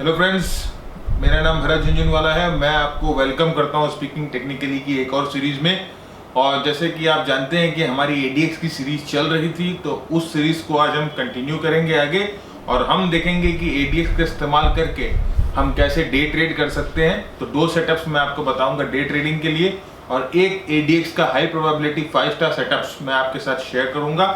Hello friends, मेरा नाम भरत झुंझुनवाला है। मैं आपको वेलकम करता हूं स्पीकिंग टेक्निकली की एक और सीरीज में। और जैसे कि आप जानते हैं कि हमारी एडीएक्स की सीरीज चल रही थी, तो उस सीरीज को आज हम कंटिन्यू करेंगे आगे। और हम देखेंगे कि एडीएक्स का इस्तेमाल करके हम कैसे डे ट्रेड कर सकते हैं। तो दो सेटअप्स मैं आपको बताऊंगा डे ट्रेडिंग के लिए, और एक एडीएक्स का हाई प्रोबेबिलिटी 5 स्टार सेटअप्स मैं आपके साथ शेयर करूंगा,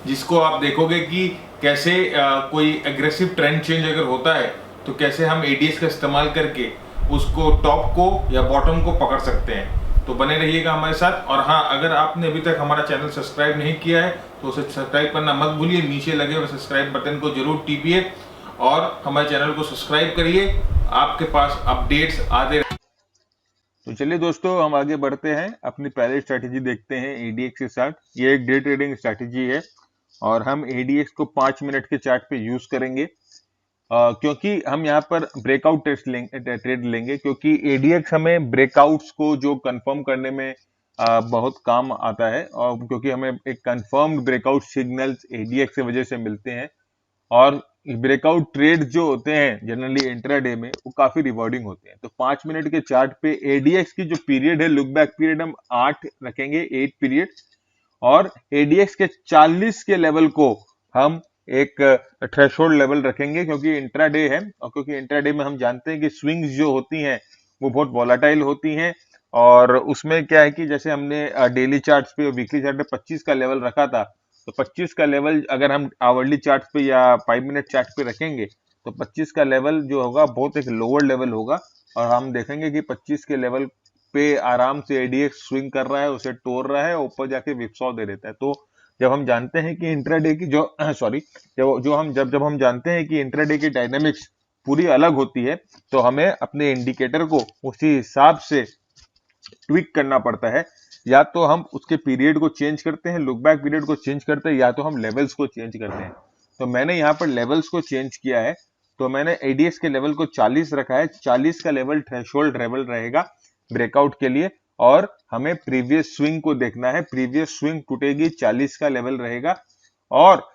जिसको आप देखोगे कि कैसे कोई एग्रेसिव ट्रेंड चेंज अगर होता है तो कैसे हम एडीएक्स का इस्तेमाल करके उसको टॉप को या बॉटम को पकड़ सकते हैं। तो बने रहिएगा हमारे साथ। और हाँ, अगर आपने अभी तक हमारा चैनल सब्सक्राइब नहीं किया है तो उसे सब्सक्राइब करना मत भूलिए। नीचे लगे हुए सब्सक्राइब बटन को जरूर टीपिए और हमारे चैनल को सब्सक्राइब करिए, आपके पास अपडेट्स आते रहे। तो चलिए दोस्तों, हम आगे बढ़ते हैं। अपनी पहली स्ट्रैटेजी देखते हैं एडीएक्स के साथ। ये एक डे ट्रेडिंग स्ट्रैटेजी है और हम एडीएक्स को 5 मिनट के चार्ट पे यूज करेंगे। क्योंकि हम यहाँ पर ब्रेकआउट ट्रेड लेंगे, क्योंकि एडीएक्स हमें ब्रेकआउट्स को जो कंफर्म करने में बहुत काम आता है, और क्योंकि हमें एक कंफर्म्ड ब्रेकआउट सिग्नल्स एडीएक्स की वजह से मिलते हैं। और ब्रेकआउट ट्रेड जो होते हैं जनरली इंट्राडे में, वो काफी रिवॉर्डिंग होते हैं। तो 5 मिनट के चार्ट पे एडीएक्स की जो पीरियड है, लुक बैक पीरियड हम 8 रखेंगे, 8 पीरियड। और एडीएक्स के 40 के लेवल को हम एक थ्रेशोल्ड लेवल रखेंगे, क्योंकि इंट्राडे है और क्योंकि इंट्राडे में हम जानते हैं कि स्विंग्स जो होती हैं वो बहुत वॉलाटाइल होती हैं। और उसमें क्या है कि जैसे हमने डेली चार्ट्स पे और वीकली चार्ट पे 25 का लेवल रखा था, तो 25 का लेवल अगर हम आवरली चार्ट पे या 5 मिनट चार्ट पे रखेंगे तो 25 का लेवल जो होगा बहुत एक लोअर लेवल होगा। और हम देखेंगे कि 25 के लेवल पे आराम से एडीएक्स स्विंग कर रहा है, उसे तोड़ रहा है, ऊपर जाके विपसॉ दे देता है। तो जब हम जानते हैं कि इंट्राडे की जो सॉरी जब जो हम जब जब हम जानते हैं कि इंट्राडे की डायनेमिक्स पूरी अलग होती है, तो हमें अपने इंडिकेटर को उसी हिसाब से ट्विक करना पड़ता है। या तो हम उसके पीरियड को चेंज करते हैं, लुक बैक पीरियड को चेंज करते हैं, या तो हम लेवल्स को चेंज करते हैं। तो मैंने यहाँ पर लेवल्स को चेंज किया है। तो मैंने एडीएक्स के लेवल को 40 रखा है। 40 का लेवल थ्रेशोल्ड लेवल रहेगा ब्रेकआउट के लिए। और हमें प्रीवियस स्विंग को देखना है, प्रीवियस स्विंग टूटेगी, 40 का लेवल रहेगा। और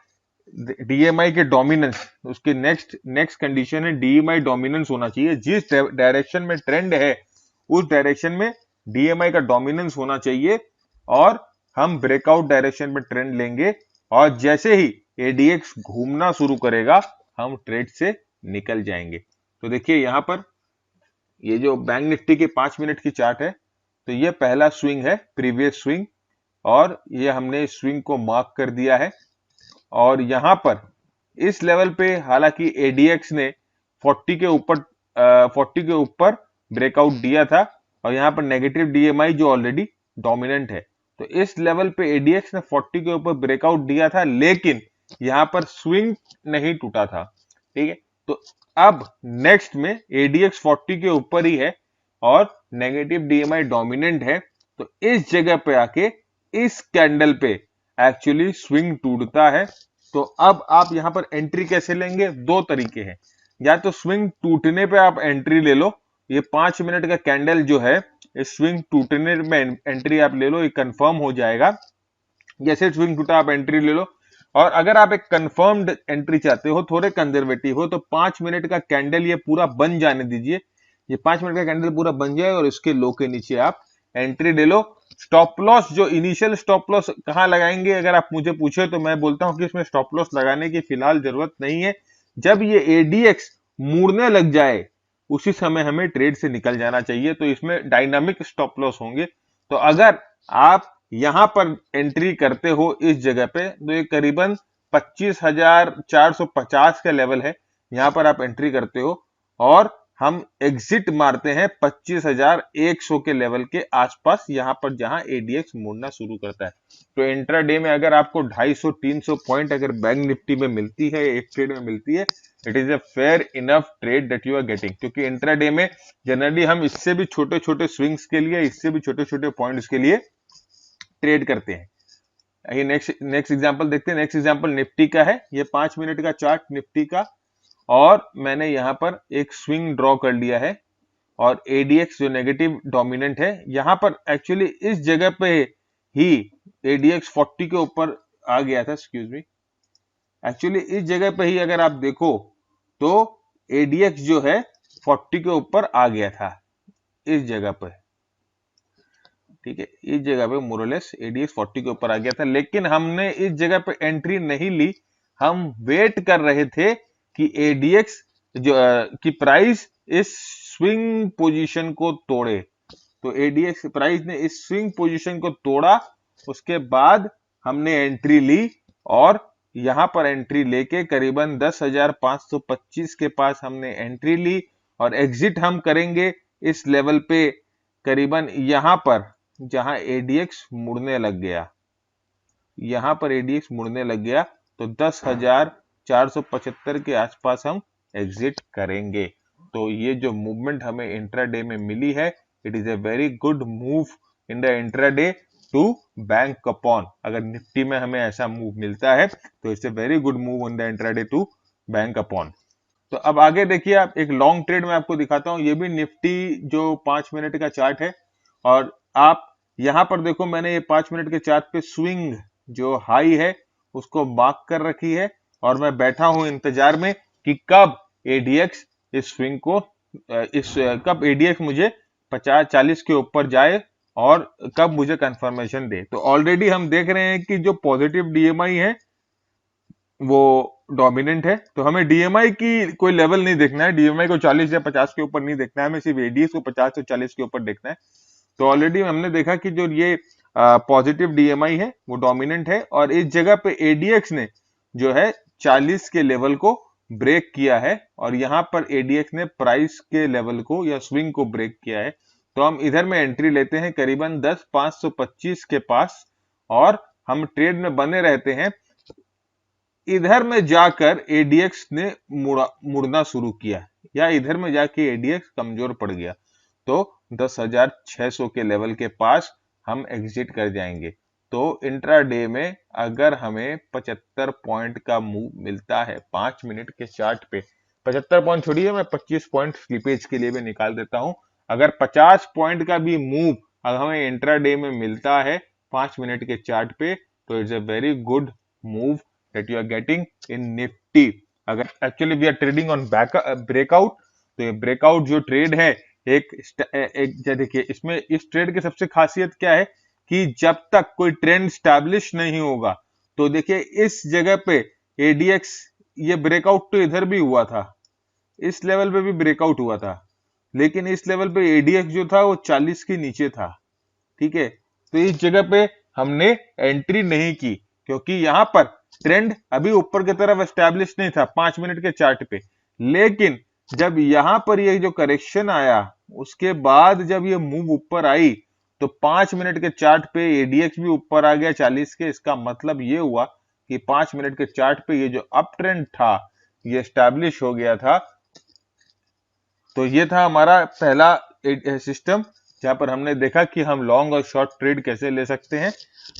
डीएमआई के डोमिनेंस, उसके नेक्स्ट नेक्स्ट कंडीशन है डीएमआई डोमिनेंस होना चाहिए। जिस डायरेक्शन में ट्रेंड है उस डायरेक्शन में डीएमआई का डोमिनेंस होना चाहिए। और हम ब्रेकआउट डायरेक्शन में ट्रेंड लेंगे, और जैसे ही एडीएक्स घूमना शुरू करेगा हम ट्रेड से निकल जाएंगे। तो देखिए यहाँ पर ये जो बैंक निफ्टी के 5 मिनट की चार्ट है, तो ये पहला स्विंग है, प्रीवियस स्विंग। और ये हमने स्विंग को मार्क कर दिया है। और यहां पर इस लेवल पे हालांकि एडीएक्स ने 40 के ऊपर 40 के ऊपर ब्रेकआउट दिया था, और यहां पर नेगेटिव डीएमआई जो ऑलरेडी डोमिनेंट है। तो इस लेवल पे एडीएक्स ने 40 के ऊपर ब्रेकआउट दिया था, लेकिन यहां पर स्विंग नहीं टूटा था। ठीक है, तो अब नेक्स्ट में एडीएक्स 40 के ऊपर ही है और नेगेटिव डीएमआई डोमिनेंट है। तो इस जगह पे आके इस कैंडल पे एक्चुअली स्विंग टूटता है। तो अब आप यहां पर एंट्री कैसे लेंगे? दो तरीके हैं। या तो स्विंग टूटने पे आप एंट्री ले लो, ये 5 मिनट का कैंडल जो है, इस स्विंग टूटने में एंट्री आप ले लो, ये कंफर्म हो जाएगा। जैसे स्विंग टूटा आप एंट्री ले लो। और अगर आप एक कंफर्म्ड एंट्री चाहते हो, थोड़े कंजर्वेटिव हो, तो 5 मिनट का कैंडल ये पूरा बन जाने दीजिए। ये 5 मिनट का कैंडल पूरा बन जाए और इसके लो के नीचे आप एंट्री ले लो। स्टॉप लॉस, जो इनिशियल स्टॉप लॉस कहां लगाएंगे अगर आप मुझे पूछे, तो मैं बोलता हूं कि इसमें स्टॉप लॉस लगाने की फिलहाल जरूरत नहीं है। जब ये एडीएक्स मुड़ने लग जाए उसी समय हमें ट्रेड से निकल जाना चाहिए। तो इसमें डायनामिक स्टॉप लॉस होंगे। तो अगर आप यहां पर एंट्री करते हो इस जगह पे, तो ये करीबन 25,450 का लेवल है, यहां पर आप एंट्री करते हो। और हम एग्जिट मारते हैं 25,100 के लेवल के आसपास, यहां पर जहां एडीएक्स मुड़ना शुरू करता है। तो इंट्राडे में अगर आपको 250-300 पॉइंट अगर बैंक निफ्टी में मिलती है, एक ट्रेड में मिलती है, it is a fair enough trade that you are getting. क्योंकि इंट्राडे में जनरली हम इससे भी छोटे छोटे स्विंग्स के लिए, इससे भी छोटे छोटे पॉइंट्स के लिए ट्रेड करते हैं। ये नेक्स्ट नेक्स्ट एग्जांपल देखते हैं। नेक्स्ट एग्जांपल निफ्टी का है, ये 5 मिनट का चार्ट निफ्टी का। और मैंने यहां पर एक स्विंग ड्रॉ कर लिया है, और एडीएक्स जो नेगेटिव डोमिनेंट है, यहां पर एक्चुअली इस जगह पे ही एडीएक्स 40 के ऊपर आ गया था। एक्सक्यूज मी, एक्चुअली इस जगह पे ही अगर आप देखो तो एडीएक्स जो है 40 के ऊपर आ गया था इस जगह पे, ठीक है, इस जगह पे मोरलेस एडीएक्स 40 के ऊपर आ गया था, लेकिन हमने इस जगह पे एंट्री नहीं ली। हम वेट कर रहे थे कि एडीएक्स जो की प्राइस इस स्विंग पोजीशन को तोड़े। तो एडीएक्स प्राइस ने इस स्विंग पोजीशन को तोड़ा, उसके बाद हमने एंट्री ली और यहां पर एंट्री लेके करीबन 10,525 के पास हमने एंट्री ली और एग्जिट हम करेंगे इस लेवल पे करीबन यहां पर, जहां एडीएक्स मुड़ने लग गया, यहां पर एडीएक्स मुड़ने लग गया तो 10,475 के आसपास हम एग्जिट करेंगे। तो ये जो मूवमेंट हमें इंट्राडे में मिली है, it is a very good move in the intraday to bank upon. अगर निफ्टी में हमें ऐसा मूव मिलता है तो it's a very good move in the intraday to bank upon. तो अब आगे देखिए, आप एक लॉन्ग ट्रेड में आपको दिखाता हूं। ये भी निफ्टी जो 5 मिनट का चार्ट है, और आप यहां पर देखो मैंने ये 5 मिनट के चार्ट पे स्विंग जो हाई है उसको मार्क कर रखी है, और मैं बैठा हूं इंतजार में कि कब एडीएक्स इस स्विंग को कब एडीएक्स मुझे 50-40 के ऊपर जाए और कब मुझे कंफर्मेशन दे। तो ऑलरेडी हम देख रहे हैं कि जो पॉजिटिव डीएमआई है वो डोमिनेंट है, तो हमें डीएमआई की कोई लेवल नहीं देखना है, डीएमआई को 40 या 50 के ऊपर नहीं देखना है, हमें सिर्फ एडीएक्स को 50 से 40 के ऊपर देखना है। तो ऑलरेडी हमने देखा कि जो ये पॉजिटिव डीएमआई है वो डोमिनेंट है, और इस जगह पे एडीएक्स ने जो है 40 के लेवल को ब्रेक किया है, और यहां पर एडीएक्स ने प्राइस के लेवल को या स्विंग को ब्रेक किया है। तो हम इधर में एंट्री लेते हैं करीबन 10,525 के पास, और हम ट्रेड में बने रहते हैं। इधर में जाकर एडीएक्स ने मुड़ना शुरू किया, या इधर में जाके एडीएक्स कमजोर पड़ गया, तो 10,600 के लेवल के पास हम एग्जिट कर जाएंगे। तो इंट्राडे में अगर हमें 75 पॉइंट का मूव मिलता है 5 मिनट के चार्ट पे, 75 पॉइंट छोड़िए, मैं 25 पॉइंट स्लिपेज के लिए भी निकाल देता हूं। अगर 50 पॉइंट का भी मूव अगर हमें इंट्राडे में मिलता है 5 मिनट के चार्ट पे, तो it's a very good move that you are getting in Nifty। अगर actually we are trading on breakout, तो ये ब्रेकआउट जो ट्रेड है एक देखिए, इसमें इस ट्रेड की सबसे खासियत क्या है कि जब तक कोई ट्रेंड स्टैब्लिश नहीं होगा, तो देखिए इस जगह पे एडीएक्स ये ब्रेकआउट तो इधर भी हुआ था, इस लेवल पे भी ब्रेकआउट हुआ था, लेकिन इस लेवल पे एडीएक्स जो था वो 40 के नीचे था, ठीक है। तो इस जगह पे हमने एंट्री नहीं की, क्योंकि यहां पर ट्रेंड अभी ऊपर की तरफ एस्टैब्लिश नहीं था 5 मिनट के चार्ट पे। लेकिन जब यहां पर ये जो करेक्शन आया, उसके बाद जब ये मूव ऊपर आई, तो 5 मिनट के चार्ट पे एडीएक्स भी ऊपर आ गया 40 के। इसका मतलब ये हुआ कि 5 मिनट के चार्ट पे ये जो अप ट्रेंड था ये एस्टैब्लिश हो गया था। तो ये था हमारा पहला सिस्टम, जहां पर हमने देखा कि हम लॉन्ग और शॉर्ट ट्रेड कैसे ले सकते हैं।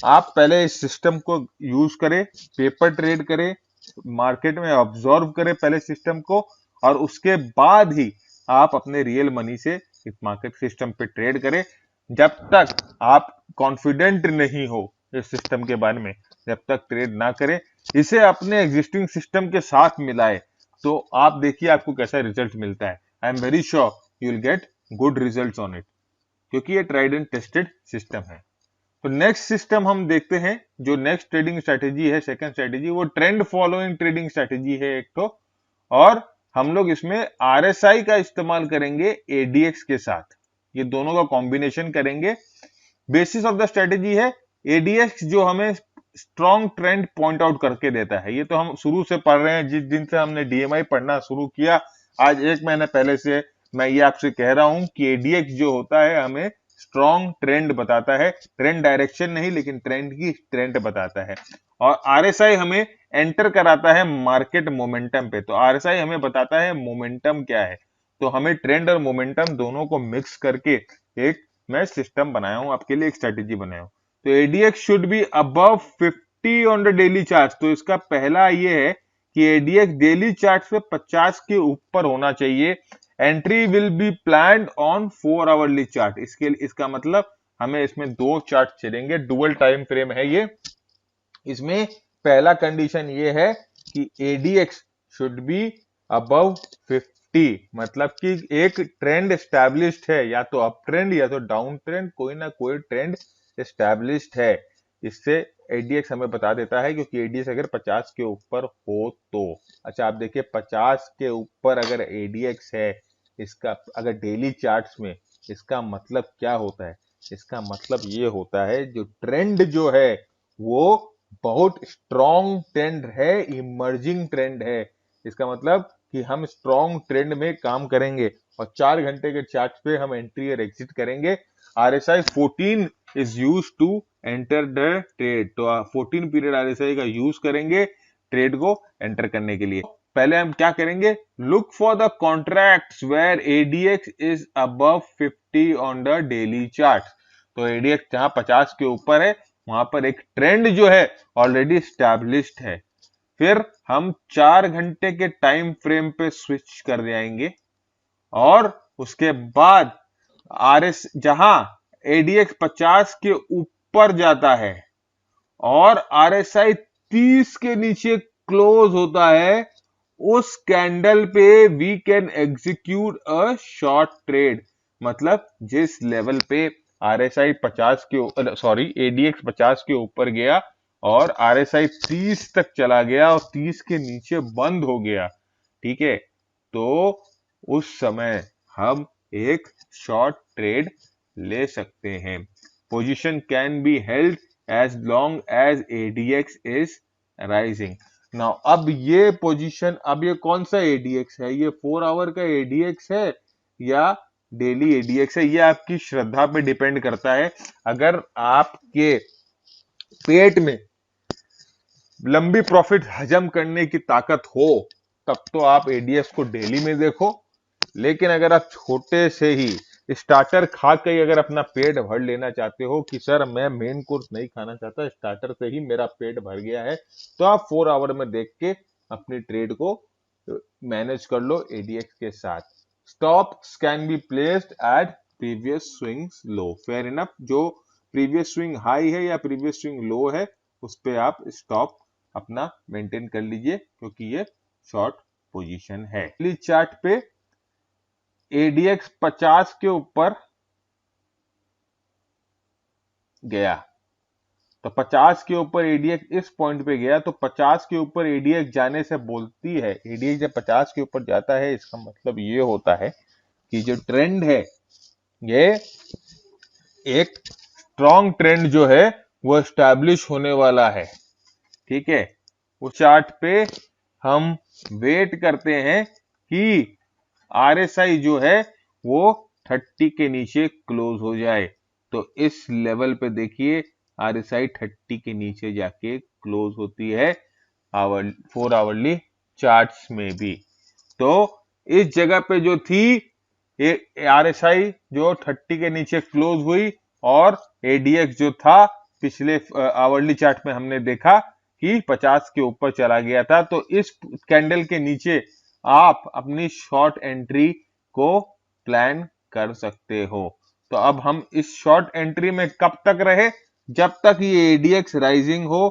आप पहले इस सिस्टम को यूज करें, पेपर ट्रेड करें, मार्केट में ऑब्जर्व करें पहले सिस्टम को, और उसके बाद ही आप अपने रियल मनी से इस मार्केट सिस्टम पे ट्रेड करें। जब तक आप कॉन्फिडेंट नहीं हो इस सिस्टम के बारे में, जब तक ट्रेड ना करें। इसे अपने एग्जिस्टिंग सिस्टम के साथ मिलाए, तो आप देखिए आपको कैसा रिजल्ट मिलता है। I am very sure you will get good results on it, क्योंकि ये ट्राइड एंड टेस्टेड सिस्टम है। तो नेक्स्ट सिस्टम हम देखते हैं, जो नेक्स्ट ट्रेडिंग स्ट्रेटेजी है, सेकंड स्ट्रेटेजी, वो ट्रेंड फॉलोइंग ट्रेडिंग स्ट्रेटेजी है एक तो, और हम लोग इसमें आरएसआई का इस्तेमाल करेंगे एडीएक्स के साथ, ये दोनों का कॉम्बिनेशन करेंगे। बेसिस ऑफ द स्ट्रेटेजी है एडीएक्स जो हमें स्ट्रॉन्ग ट्रेंड पॉइंट आउट करके देता है। ये तो हम शुरू से पढ़ रहे हैं, जिस दिन से हमने डीएमआई पढ़ना शुरू किया, आज 1 महीने पहले से मैं ये आपसे कह रहा हूं कि एडीएक्स जो होता है हमें स्ट्रॉन्ग ट्रेंड बताता है, ट्रेंड डायरेक्शन नहीं लेकिन ट्रेंड की ट्रेंड बताता है। और आरएसआई हमें एंटर कराता है मार्केट मोमेंटम पे, तो आरएसआई हमें बताता है मोमेंटम क्या है। तो हमें ट्रेंड और मोमेंटम दोनों को मिक्स करके एक मैं सिस्टम बनाया हूं आपके लिए, एक स्ट्रेटेजी बनाया हूं। तो ADX should be above 50 on the daily chart. तो इसका पहला ये है कि एडीएक्स डेली चार्ट पे 50 के ऊपर होना चाहिए। Entry will be planned on 4 hourly chart. इसका मतलब हमें इसमें 2 चार्ट चलेंगे, डुअल टाइम फ्रेम है ये। इसमें पहला कंडीशन ये है कि एडीएक्स शुड बी अबव मतलब कि एक ट्रेंड एस्टैब्लिश्ड है, या तो अप ट्रेंड या तो डाउन ट्रेंड, कोई ना कोई ट्रेंड एस्टैब्लिश्ड है। इससे एडीएक्स हमें बता देता है, क्योंकि एडीएक्स अगर 50 के ऊपर हो तो। अच्छा, आप देखिए 50 के ऊपर अगर एडीएक्स है, इसका अगर डेली चार्ट्स में, इसका मतलब क्या होता है? इसका मतलब ये होता है जो ट्रेंड जो है वो बहुत स्ट्रॉन्ग ट्रेंड है, इमर्जिंग ट्रेंड है। इसका मतलब कि हम स्ट्रॉन्ग ट्रेंड में काम करेंगे और 4 घंटे के चार्ट पे हम एंट्री और एग्जिट करेंगे। RSI 14 is use to enter the trade, तो 14 पीरियड RSI का यूज करेंगे ट्रेड को एंटर करने के लिए। पहले हम क्या करेंगे? Look for the contracts where ADX is above 50 on the daily chart. तो एडीएक्स जहां 50 के ऊपर है, वहां पर एक ट्रेंड जो है ऑलरेडी स्टैब्लिश्ड है। फिर हम 4 घंटे के टाइम फ्रेम पे स्विच कर जाएंगे और उसके बाद जहां एडीएक्स 50 के ऊपर जाता है और आरएसआई 30 के नीचे क्लोज होता है, उस कैंडल पे we can execute a short trade. मतलब जिस लेवल पे आरएसआई 50 के सॉरी एडीएक्स 50 के ऊपर गया और आरएसआई 30 तक चला गया और 30 के नीचे बंद हो गया, ठीक है, तो उस समय हम एक शॉर्ट ट्रेड ले सकते हैं। Position can be held as long as ADX is rising. Now अब ये पोजीशन, अब ये कौन सा ADX है? ये 4 आवर का ADX है या डेली ADX है? ये आपकी श्रद्धा पे डिपेंड करता है। अगर आपके पेट में लंबी प्रॉफिट हजम करने की ताकत हो तब तो आप एडीएक्स को डेली में देखो, लेकिन अगर आप छोटे से ही स्टार्टर खा के ही अगर अपना पेट भर लेना चाहते हो कि सर मैं मेन कोर्स नहीं खाना चाहता, स्टार्टर से ही मेरा पेट भर गया है, तो आप 4 आवर में देख के अपनी ट्रेड को मैनेज कर लो एडीएक्स के साथ। Stops can be placed at previous swings low. Fair enough, जो प्रीवियस स्विंग हाई है या प्रीवियस स्विंग लो है उस पे आप स्टॉप अपना मेंटेन कर लीजिए, क्योंकि ये शॉर्ट पोजीशन है। चार्ट पे एडीएक्स 50 के ऊपर गया, तो 50 के ऊपर एडीएक्स इस पॉइंट पे गया, तो 50 के ऊपर एडीएक्स जाने से बोलती है, एडीएक्स जब 50 के ऊपर जाता है इसका मतलब ये होता है कि जो ट्रेंड है ये एक स्ट्रॉन्ग ट्रेंड जो है वो एस्टैब्लिश होने वाला है, ठीक है। उस चार्ट पे हम वेट करते हैं कि आरएसआई जो है वो 30 के नीचे क्लोज हो जाए। तो इस लेवल पे देखिए आरएसआई 30 के नीचे जाके क्लोज होती है 4 आवरली चार्ट्स में भी। तो इस जगह पे जो थी आरएसआई जो 30 के नीचे क्लोज हुई और एडीएक्स जो था पिछले आवरली चार्ट में हमने देखा कि 50 के ऊपर चला गया था, तो इस कैंडल के नीचे आप अपनी शॉर्ट एंट्री को प्लान कर सकते हो। तो अब हम इस शॉर्ट एंट्री में कब तक रहे? जब तक ये एडीएक्स राइजिंग हो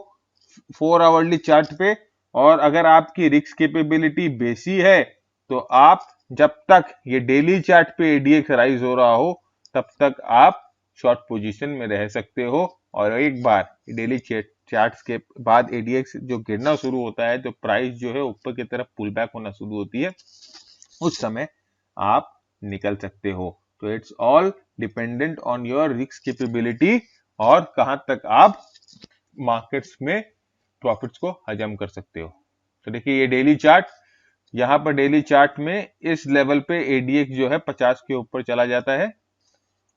4 आवरली चार्ट पे, और अगर आपकी रिस्क कैपेबिलिटी बेसी है तो आप जब तक ये डेली चार्ट पे एडीएक्स राइज हो रहा हो तब तक आप शॉर्ट पोजीशन में रह सकते हो। और एक बार डेली चार्ट्स के बाद एडीएक्स जो गिरना शुरू होता है, तो प्राइस जो है ऊपर की तरफ पुल बैक होना शुरू होती है, उस समय आप निकल सकते हो। तो it's all dependent on your risk capability और कहां तक आप मार्केट्स में प्रॉफिट्स को हजम कर सकते हो। तो देखिए ये डेली चार्ट, यहां पर डेली चार्ट में इस लेवल पे एडीएक्स जो है 50 के ऊपर चला जाता है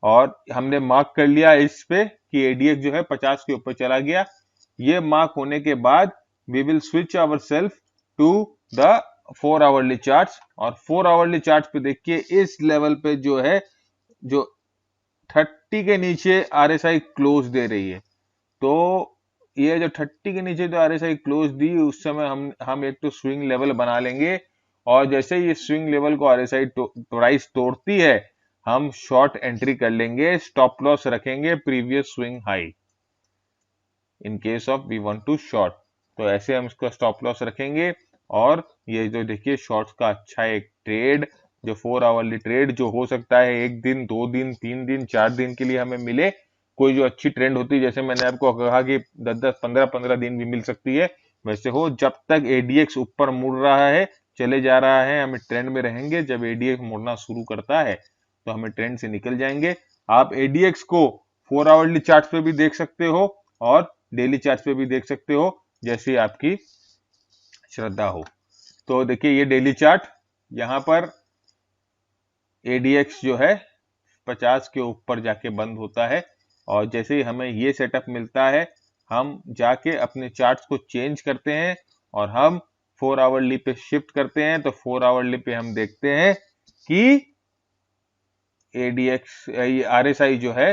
और हमने मार्क कर लिया इस पे कि एडीएक्स जो है 50 के ऊपर चला गया। ये मार्क होने के बाद we will switch our self to the 4 hourly charts, और 4 आवरली चार्ट पे देखिए इस लेवल पे जो है जो 30 के नीचे आरएसआई क्लोज दे रही है। तो ये जो 30 के नीचे जो आरएसआई क्लोज दी, उस समय हम एक तो स्विंग लेवल बना लेंगे, और जैसे ही स्विंग लेवल को आरएसआई प्राइस तोड़ती है हम शॉर्ट एंट्री कर लेंगे, स्टॉप लॉस रखेंगे previous swing high in case of we want to short. तो ऐसे हम इसको स्टॉप लॉस रखेंगे और ये जो देखिए शॉर्ट्स का अच्छा एक ट्रेड, जो 4 आवरली ट्रेड जो हो सकता है 1 दिन 2 दिन 3 दिन 4 दिन के लिए हमें मिले, कोई जो अच्छी ट्रेंड होती है, जैसे मैंने आपको कहा कि 10-10 15-15 दिन भी मिल सकती है, वैसे हो। जब तक एडीएक्स ऊपर मुड़ रहा है, चले जा रहा है, हमें ट्रेंड में रहेंगे। जब एडीएक्स मुड़ना शुरू करता है तो हमें ट्रेंड से निकल जाएंगे। आप एडीएक्स को 4 आवरली चार्ट पे भी देख सकते हो और डेली चार्ट पे भी देख सकते हो, जैसी आपकी श्रद्धा हो। तो देखिए ये डेली चार्ट, यहाँ पर एडीएक्स जो है 50 के ऊपर जाके बंद होता है, और जैसे ही हमें ये सेटअप मिलता है, हम जाके अपने चार्ट्स को चेंज करते हैं और हम 4 आवरली पे शिफ्ट करते हैं। तो 4 आवरली पे हम देखते हैं कि एडीएक्स आरएसआई जो है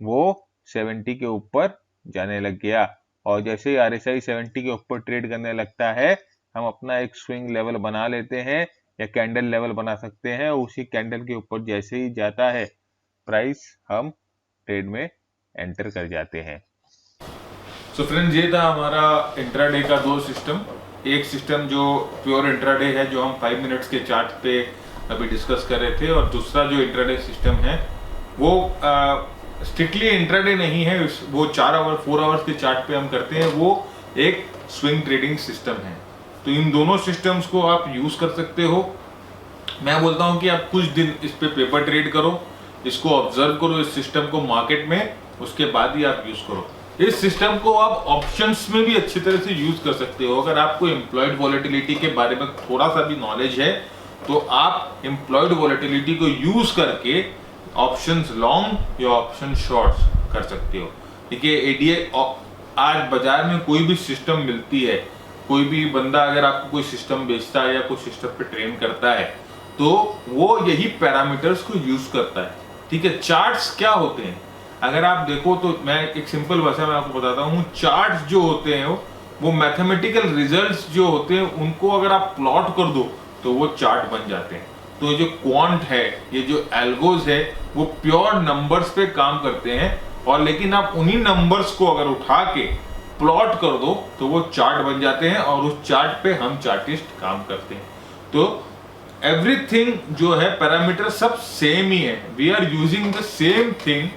वो 70 के ऊपर जाने लग गया, और जैसे ही आरएसआई 70 के ऊपर ट्रेड करने लगता है, हम अपना एक स्विंग लेवल बना लेते हैं या कैंडल लेवल बना सकते हैं। उसी कैंडल के ऊपर जैसे ही जाता है प्राइस, हम ट्रेड में एंटर कर जाते हैं। सो फ्रेंड्स, ये था हमारा इंट्राडे का दो सिस्टम। एक सिस्टम जो प्योर इंट्राडे है, जो हम 5 मिनट्स के चार्ट पे अभी डिस्कस कर रहे थे, और दूसरा जो इंट्राडे सिस्टम है वो स्ट्रिक्टली इंट्राडे नहीं है, वो 4 आवर्स के चार्ट पे हम करते हैं। वो एक स्विंग ट्रेडिंग सिस्टम है। तो इन दोनों सिस्टम्स को आप यूज कर सकते हो। मैं बोलता हूं कि आप कुछ दिन इस पे पेपर ट्रेड करो, इसको ऑब्जर्व करो, इस सिस्टम को मार्केट में, उसके बाद ही आप यूज करो। इस सिस्टम को आप ऑप्शंस में भी अच्छी तरह से यूज कर सकते हो। अगर आपको एम्प्लॉयड वॉलेटिलिटी के बारे में थोड़ा सा भी नॉलेज है, तो आप एम्प्लॉयड वॉलेटिलिटी को यूज करके ऑप्शंस लॉन्ग या ऑप्शन शॉर्ट्स कर सकते हो। देखिए एडीए आज बाजार में कोई भी सिस्टम मिलती है, कोई भी बंदा अगर आपको कोई सिस्टम बेचता है या कोई सिस्टम पे ट्रेन करता है, तो वो यही पैरामीटर्स को यूज करता है। ठीक है, चार्ट्स क्या होते हैं अगर आप देखो तो, मैं एक सिंपल भाषा में आपको बताता हूँ। चार्ट्स जो होते हैं वो मैथमेटिकल रिजल्ट्स जो होते हैं, उनको अगर आप प्लॉट कर दो तो वो चार्ट बन जाते हैं। तो जो क्वांट है, ये जो एल्गोज है, वो प्योर नंबर्स पे काम करते हैं, और लेकिन आप उन्हीं नंबर्स को अगर उठा के प्लॉट कर दो तो वो चार्ट बन जाते हैं, और उस चार्ट पे हम चार्टिस्ट काम करते हैं। तो एवरीथिंग जो है, पैरामीटर सब सेम ही है। We are using the same thing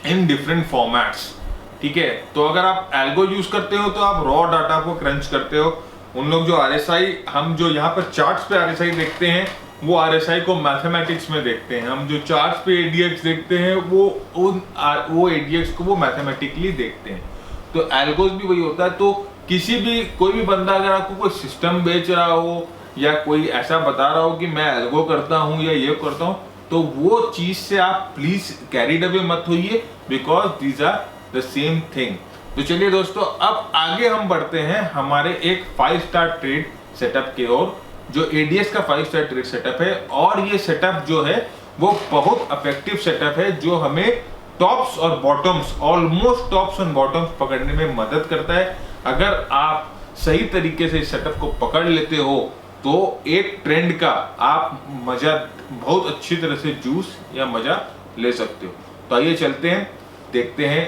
in different formats. ठीक है, तो अगर आप एल्गो यूज करते हो तो आप रॉ डाटा को क्रंच करते हो। उन लोग जो आरएसआई, हम जो यहाँ पर चार्ट्स पे आरएसआई देखते हैं, वो आरएसआई को मैथमेटिक्स में देखते हैं। हम जो चार्ट्स पे एडीएक्स देखते हैं, वो एडीएक्स को वो मैथमेटिकली देखते हैं। तो एल्गोज भी वही होता है। तो किसी भी कोई भी बंदा अगर आपको कोई सिस्टम बेच रहा हो, या कोई ऐसा बता रहा हो कि मैं एल्गो करता हूं या ये करता हूं, तो वो चीज से आप प्लीज कैरीड अवे मत होइए, because these are the same thing. तो चलिए दोस्तों, अब आगे हम बढ़ते हैं हमारे एक 5 स्टार ट्रेड सेटअप की ओर, जो एडीएस का 5 स्टार ट्रेड सेटअप है। और ये सेटअप जो है वो बहुत इफेक्टिव सेटअप है, जो हमें टॉप्स और बॉटम्स, ऑलमोस्ट टॉप्स और बॉटम्स पकड़ने में मदद करता है। अगर आप सही तरीके से इस सेटअप को पकड़ लेते हो, तो एक ट्रेंड का आप मजा बहुत अच्छी तरह से जूस या मजा ले सकते हो। तो आइए चलते हैं, देखते हैं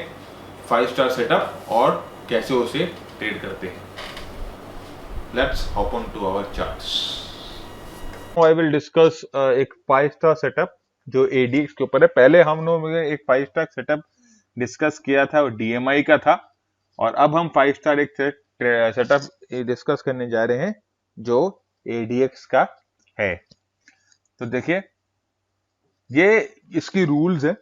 5 स्टार सेटअप और कैसे उसे ट्रेड करते हैं। Let's hop on to our charts. I will discuss एक 5 स्टार सेटअप जो एडीएक्स के ऊपर है। पहले हम लोगों ने एक 5 स्टार सेटअप डिस्कस किया था, वो डीएमआई का था, और अब हम 5 स्टार एक सेटअप डिस्कस करने जा रहे हैं जो एडीएक्स का है। तो देखिए, ये इसकी रूल्स है।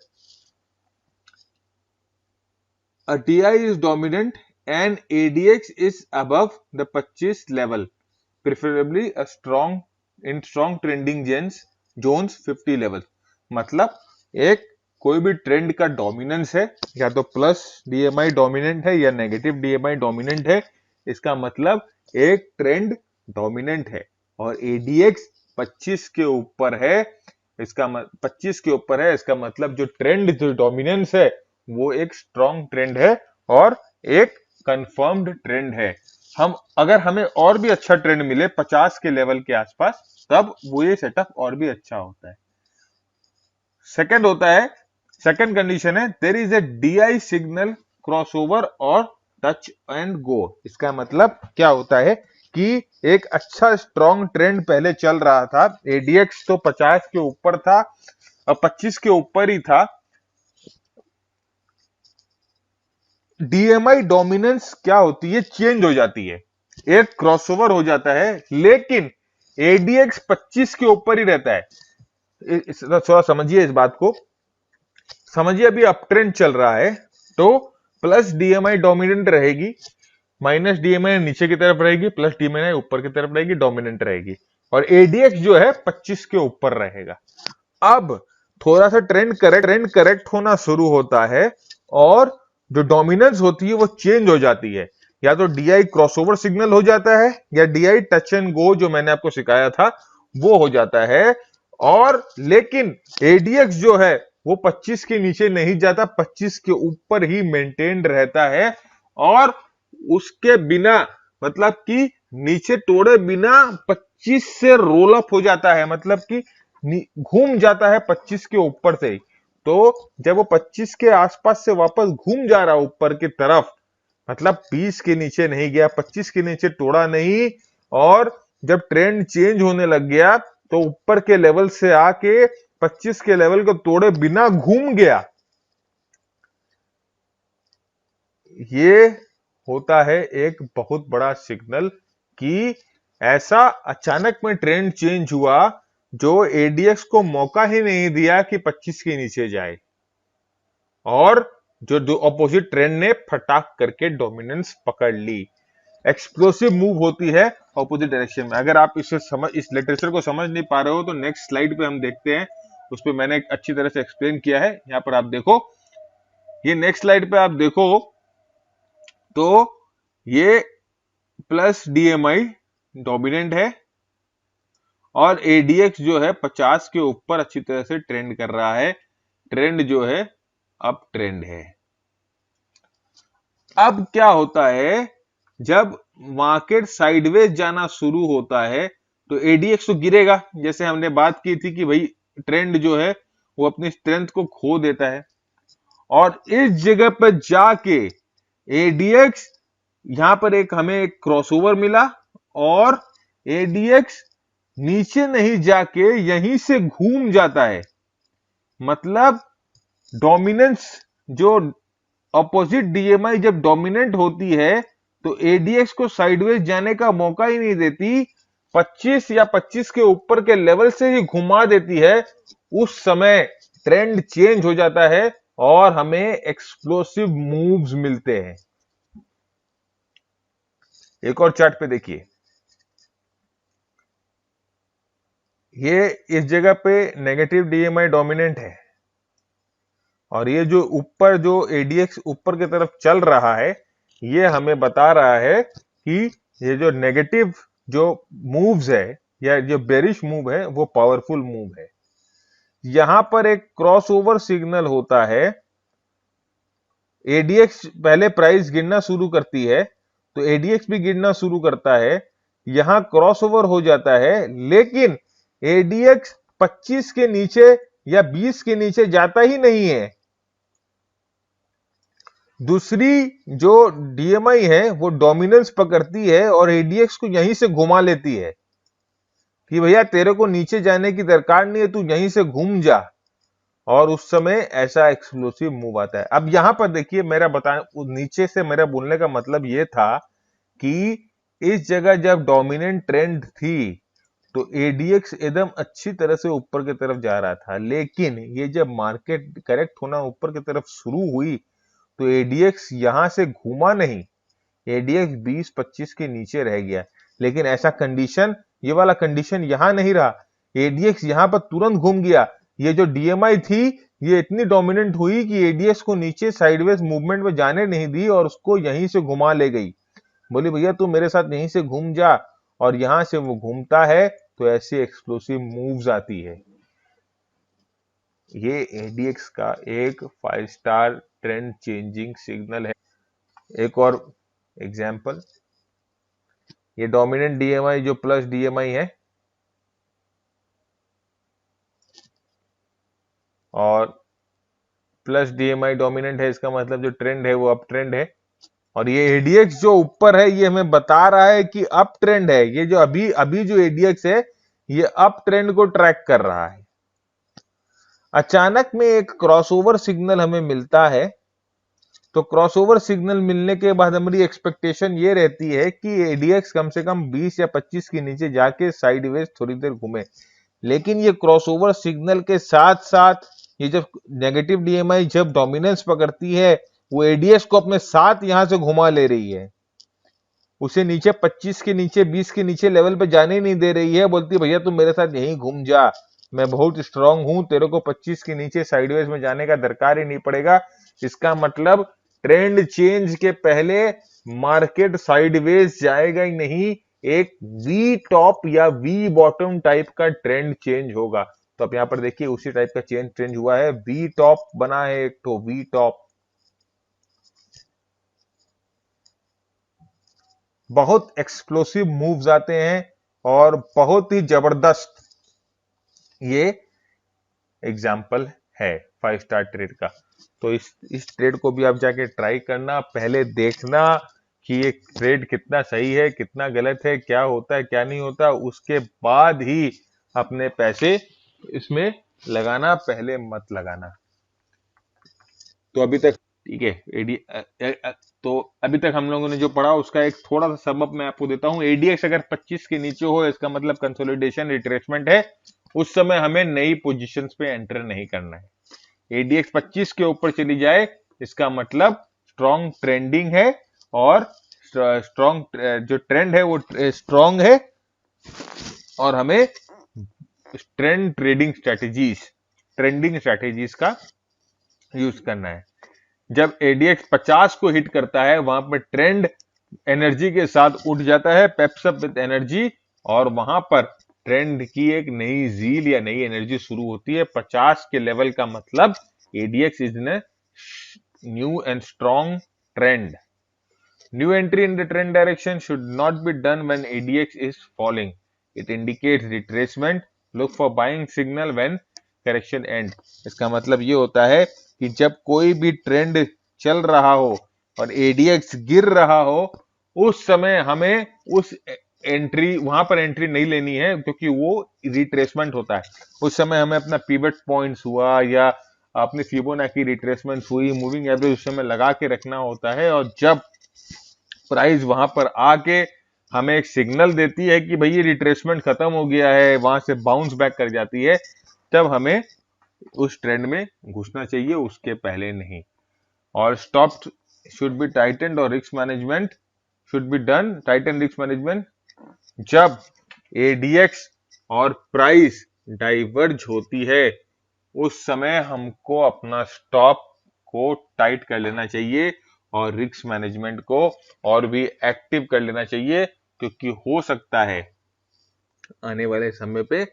A DI is dominant and ADX is above the 25 level, preferably a strong trending zones 50 level। मतलब एक कोई भी ट्रेंड का डोमिनेंस है, या तो प्लस डीएमआई डोमिनेंट है या नेगेटिव डीएमआई डोमिनेंट है, इसका मतलब एक ट्रेंड डोमिनेंट है। और एडीएक्स 25 के ऊपर है, इसका 25 के ऊपर है, इसका मतलब जो ट्रेंड, जो डोमिनेंस है, वो एक स्ट्रॉन्ग ट्रेंड है और एक कंफर्म्ड ट्रेंड है। हम अगर हमें और भी अच्छा ट्रेंड मिले 50 के लेवल के आसपास, तब वो ये सेटअप और भी अच्छा होता है। सेकंड होता है, सेकंड कंडीशन है, there is a DI signal crossover और टच एंड गो। इसका मतलब क्या होता है कि एक अच्छा स्ट्रॉन्ग ट्रेंड पहले चल रहा था। एडीएक्स तो 50 के ऊपर था और 25 के ऊपर ही था। डीएमआई डोमिनेंस क्या होती है, चेंज हो जाती है, एक क्रॉसओवर हो जाता है, लेकिन एडीएक्स 25 के ऊपर ही रहता है। थोड़ा समझिए इस बात को, समझिए अभी अप ट्रेंड चल रहा है तो प्लस डीएमआई डोमिनेंट रहेगी, माइनस डीएमआई नीचे की तरफ रहेगी, प्लस डीएमआई ऊपर की तरफ रहेगी, डोमिनेंट रहेगी, और एडीएक्स जो है 25 के ऊपर रहेगा। अब थोड़ा सा ट्रेंड करेक्ट होना शुरू होता है और जो डोमिनेंस होती है वो चेंज हो जाती है। या तो डीआई क्रॉसओवर सिग्नल हो जाता है या डीआई टच एंड गो जो मैंने आपको सिखाया था वो हो जाता है। और लेकिन एडीएक्स जो है वो 25 के नीचे नहीं जाता, 25 के ऊपर ही मेंटेन्ड रहता है और उसके बिना, मतलब कि नीचे तोड़े बिना 25 से रोल अप हो जाता है, मतलब कि घूम जाता है 25 के ऊपर से। तो जब वो 25 के आसपास से वापस घूम जा रहा है ऊपर की तरफ, मतलब 20 के नीचे नहीं गया, 25 के नीचे तोड़ा नहीं, और जब ट्रेंड चेंज होने लग गया तो ऊपर के लेवल से आके 25 के लेवल को तोड़े बिना घूम गया, ये होता है एक बहुत बड़ा सिग्नल कि ऐसा अचानक में ट्रेंड चेंज हुआ जो एडीएक्स को मौका ही नहीं दिया कि 25 के नीचे जाए, और जो अपोजिट ट्रेंड ने फटाक करके डोमिनेंस पकड़ ली। एक्सप्लोसिव मूव होती है ऑपोजिट डायरेक्शन में। अगर आप इस लिटरेचर को समझ नहीं पा रहे हो तो नेक्स्ट स्लाइड पे हम देखते हैं, उस पर मैंने एक अच्छी तरह से एक्सप्लेन किया है। यहाँ पर आप देखो, ये नेक्स्ट स्लाइड पे आप देखो तो ये प्लस डीएमआई डोमिनेंट है और एडीएक्स जो है 50 के ऊपर अच्छी तरह से ट्रेंड कर रहा है, ट्रेंड जो है अप ट्रेंड है। अब क्या होता है, जब मार्केट साइडवेज जाना शुरू होता है तो एडीएक्स तो गिरेगा, जैसे हमने बात की थी कि भाई ट्रेंड जो है वो अपनी स्ट्रेंथ को खो देता है, और इस जगह पर जाके एडीएक्स, यहां पर एक हमें एक क्रॉसओवर मिला और एडीएक्स नीचे नहीं जाके यहीं से घूम जाता है। मतलब डोमिनेंस, जो अपोजिट डीएमआई जब डोमिनेंट होती है तो एडीएक्स को साइडवेज जाने का मौका ही नहीं देती, 25 या 25 के ऊपर के लेवल से ही घुमा देती है। उस समय ट्रेंड चेंज हो जाता है और हमें एक्सप्लोसिव मूव्स मिलते हैं। एक और चार्ट पे देखिए, ये इस जगह पे नेगेटिव डीएमआई डोमिनेंट है और ये जो ऊपर जो एडीएक्स ऊपर की तरफ चल रहा है ये हमें बता रहा है कि ये जो नेगेटिव जो मूव्स है या जो बेरिश मूव है वो पावरफुल मूव है। यहां पर एक क्रॉसओवर सिग्नल होता है, एडीएक्स पहले प्राइस गिरना शुरू करती है तो एडीएक्स भी गिरना शुरू करता है, यहां क्रॉसओवर हो जाता है, लेकिन एडीएक्स 25 के नीचे या 20 के नीचे जाता ही नहीं है। दूसरी जो डीएमआई है वो डोमिनेंस पकड़ती है और एडीएक्स को यहीं से घुमा लेती है कि भैया तेरे को नीचे जाने की दरकार नहीं है, तू यहीं से घूम जा, और उस समय ऐसा एक्सप्लोसिव मूव आता है। अब यहां पर देखिए, मेरा नीचे से मेरा बोलने का मतलब यह था कि इस जगह जब डोमिनेंट ट्रेंड थी तो एडीएक्स एकदम अच्छी तरह से ऊपर की तरफ जा रहा था, लेकिन ये जब मार्केट करेक्ट होना ऊपर की तरफ शुरू हुई तो एडीएक्स यहां से घूमा नहीं, एडीएक्स 20-25 के नीचे रह गया। लेकिन ऐसा कंडीशन, ये वाला कंडीशन यहां नहीं रहा, एडीएक्स यहां पर तुरंत घूम गया। ये जो डीएमआई थी ये इतनी डोमिनेंट हुई कि एडीएक्स को नीचे साइडवेज मूवमेंट में जाने नहीं दी और उसको यहीं से घुमा ले गई। बोली भैया तू मेरे साथ यहीं से घूम जा, और यहां से वो घूमता है तो ऐसी एक्सप्लोसिव मूव्स आती है। ये एडीएक्स का एक 5 स्टार ट्रेंड चेंजिंग सिग्नल है। एक और एग्जांपल, ये डोमिनेंट डीएमआई जो प्लस डीएमआई है और प्लस डीएमआई डोमिनेंट है, इसका मतलब जो ट्रेंड है वो अप ट्रेंड है। और ये एडीएक्स जो ऊपर है ये हमें बता रहा है कि अप ट्रेंड है। ये जो अभी अभी जो एडीएक्स है ये अप ट्रेंड को ट्रैक कर रहा है। अचानक में एक क्रॉसओवर सिग्नल हमें मिलता है, तो क्रॉसओवर सिग्नल मिलने के बाद हमारी एक्सपेक्टेशन ये रहती है कि एडीएक्स कम से कम 20 या 25 के नीचे जाके साइडवेज थोड़ी देर घूमे। लेकिन ये क्रॉसओवर सिग्नल के साथ साथ ये जब नेगेटिव डीएमआई जब डोमिनेंस पकड़ती है, वो एडीएक्स को अपने साथ यहां से घुमा ले रही है। उसे नीचे 25 के नीचे 20 के नीचे लेवल पे जाने नहीं दे रही है। बोलती है भैया तुम मेरे साथ यहीं घूम जा, मैं बहुत स्ट्रांग हूं, तेरे को 25 के नीचे साइडवेज में जाने का दरकार ही नहीं पड़ेगा। इसका मतलब ट्रेंड चेंज के पहले मार्केट साइडवेज जाएगा ही नहीं, एक वी टॉप या वी बॉटम टाइप का ट्रेंड चेंज होगा। तो अब यहां पर देखिए उसी टाइप का चेंज हुआ है, वी टॉप बना है एक तो वी टॉप। बहुत एक्सप्लोसिव मूव्स आते हैं और बहुत ही जबरदस्त ये एग्जाम्पल है 5 स्टार ट्रेड का। तो इस ट्रेड को भी आप जाके ट्राई करना, पहले देखना कि ये ट्रेड कितना सही है कितना गलत है, क्या होता है क्या नहीं होता, उसके बाद ही अपने पैसे इसमें लगाना, पहले मत लगाना। तो अभी तक ठीक है तो अभी तक हम लोगों ने जो पढ़ा उसका एक थोड़ा सा सबब मैं आपको देता हूं। एडीएक्स अगर 25 के नीचे हो इसका मतलब कंसोलिडेशन रिट्रेसमेंट है, उस समय हमें नई पोजीशंस पे एंटर नहीं करना है। एडीएक्स 25 के ऊपर चली जाए इसका मतलब स्ट्रॉन्ग ट्रेंडिंग है और स्ट्रॉन्ग जो ट्रेंड है वो स्ट्रॉन्ग है और हमें ट्रेंडिंग स्ट्रेटेजीज का यूज करना है। जब एडीएक्स 50 को हिट करता है वहां पर ट्रेंड एनर्जी के साथ उठ जाता है, पेप्स अप विद एनर्जी, और वहां पर ट्रेंड की एक नई जील या नई एनर्जी शुरू होती है। 50 के लेवल का मतलब ADX is in new and strong trend. New entry in the trend direction should not be done when ADX is falling. It indicates retracement. Look for buying signal when correction end. इसका मतलब ये होता है कि जब कोई भी trend चल रहा हो और एडीएक्स गिर रहा हो, उस समय हमें उस एंट्री वहां पर एंट्री नहीं लेनी है क्योंकि वो रिट्रेसमेंट होता है। उस समय हमें अपना पिवट पॉइंट्स हुआ या अपनी फिबोनाची रिट्रेसमेंट हुई, मूविंग एवरेज उस समय लगा के रखना होता है। और जब प्राइस वहां पर आके हमें एक सिग्नल देती है कि भाई ये रिट्रेसमेंट खत्म हो गया है, वहां से बाउंस बैक कर जाती है, तब हमें उस ट्रेंड में घुसना चाहिए, उसके पहले नहीं। और स्टॉप शुड बी टाइटेंड और risk management should be done. Titan risk management जब एडीएक्स और प्राइस डाइवर्ज होती है उस समय हमको अपना स्टॉप को टाइट कर लेना चाहिए और रिस्क मैनेजमेंट को और भी एक्टिव कर लेना चाहिए, क्योंकि हो सकता है आने वाले समय पे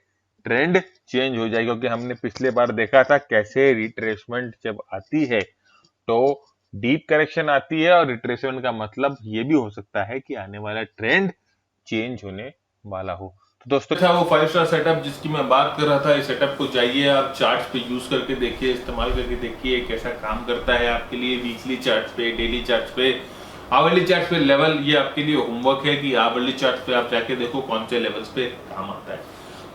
ट्रेंड चेंज हो जाए। क्योंकि हमने पिछले बार देखा था कैसे रिट्रेसमेंट जब आती है तो डीप करेक्शन आती है, और रिट्रेसमेंट का मतलब ये भी हो सकता है कि आने वाला ट्रेंड चेंज होने वाला हो। तो दोस्तों अच्छा, वो 5 स्टार सेटअप जिसकी मैं बात कर रहा था, इस सेटअप को जाइए आप चार्ट्स पे यूज करके देखिए, इस्तेमाल करके देखिए कैसा काम करता है आपके लिए। वीकली चार्ट्स पे, डेली चार्ट्स पे, आवरली चार्ट्स पे लेवल, ये आपके लिए होमवर्क है कि आवरली चार्ट्स पे आप जाके देखो कौन से लेवल्स पे काम आता है।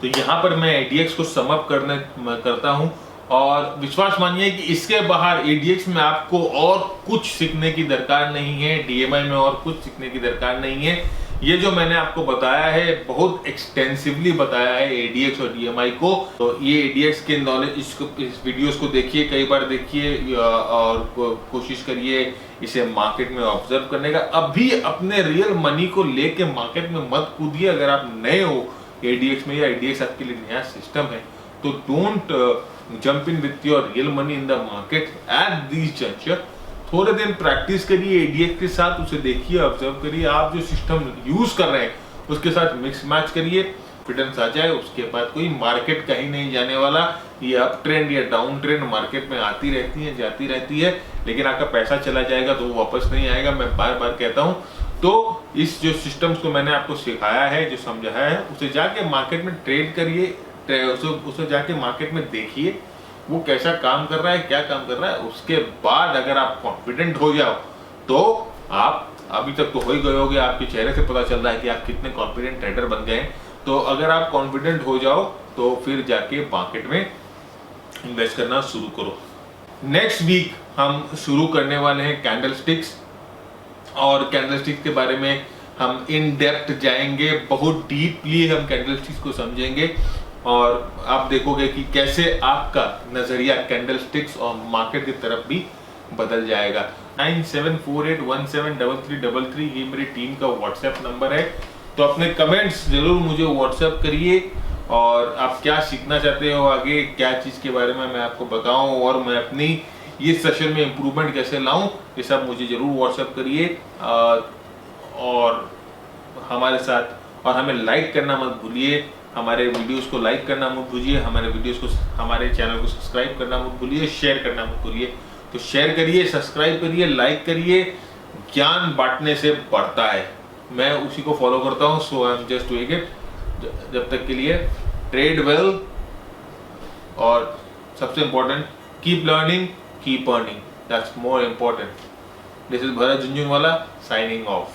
तो यहाँ पर मैं एडीएक्स को समअप करता हूँ, और विश्वास मानिए कि इसके बाहर एडीएक्स में आपको और कुछ सीखने की दरकार नहीं है, डीएमआई में और कुछ सीखने की दरकार नहीं है। ये जो मैंने आपको बताया है बहुत एक्सटेंसिवली बताया है एडीएक्स और डीएमआई को। तो ये एडीएक्स के नॉलेज इस वीडियोस को देखिए, कई बार देखिए और कोशिश करिए इसे मार्केट में ऑब्जर्व करने का। अभी अपने रियल मनी को लेके मार्केट में मत कूदिए। अगर आप नए हो एडीएक्स में या एडीएक्स आपके लिए नया सिस्टम है तो don't jump in with your real money in the market at this juncture. थोड़े दिन प्रैक्टिस करिए एडीएक्स के साथ, उसे देखिए, ऑब्जर्व करिए, आप जो सिस्टम यूज कर रहे हैं उसके साथ मिक्स मैच करिए, कॉन्फिडेंस आ जाए, उसके बाद कोई मार्केट कहीं नहीं जाने वाला। ये अप ट्रेंड या डाउन ट्रेंड मार्केट में आती रहती है, जाती रहती है, लेकिन आपका पैसा चला जाएगा तो वो वापस नहीं आएगा, मैं बार बार कहता हूँ। तो इस जो सिस्टम्स को मैंने आपको सिखाया है, जो समझाया है, उसे जाके मार्केट में ट्रेड करिए, उसे जाके मार्केट में देखिए वो कैसा काम कर रहा है, क्या काम कर रहा है। उसके बाद अगर आप कॉन्फिडेंट हो जाओ तो आप अभी तक तो हो ही गए होगे, आपके चेहरे से पता चल रहा है कि आप कितने कॉन्फिडेंट ट्रेडर बन गए हैं। तो अगर आप कॉन्फिडेंट हो जाओ तो फिर जाके मार्केट में इन्वेस्ट करना शुरू करो। नेक्स्ट वीक हम शुरू करने वाले हैं कैंडलस्टिक्स, और कैंडलस्टिक्स के बारे में हम इन डेप्थ जाएंगे, बहुत डीपली हम कैंडलस्टिक्स को समझेंगे और आप देखोगे कि कैसे आपका नजरिया कैंडलस्टिक्स और मार्केट की तरफ भी बदल जाएगा। 9748173333 ये मेरी टीम का व्हाट्सएप नंबर है, तो अपने कमेंट्स जरूर मुझे व्हाट्सएप करिए और आप क्या सीखना चाहते हो आगे, क्या चीज़ के बारे में मैं आपको बताऊं और मैं अपनी ये सेशन में इम्प्रूवमेंट कैसे लाऊं, ये सब मुझे जरूर व्हाट्सएप करिए। और हमारे साथ, और हमें लाइक करना मत भूलिए, हमारे वीडियोस को लाइक करना मत भूलिए, हमारे वीडियोस को, हमारे चैनल को सब्सक्राइब करना मत भूलिए, शेयर करना मत भूलिए। तो शेयर करिए, सब्सक्राइब करिए, लाइक करिए, ज्ञान बांटने से बढ़ता है, मैं उसी को फॉलो करता हूँ। So I am just doing it. जब तक के लिए ट्रेड वेल, और सबसे important keep learning, keep earning, that's more important. This is Bharat Jhunjhunwala signing of.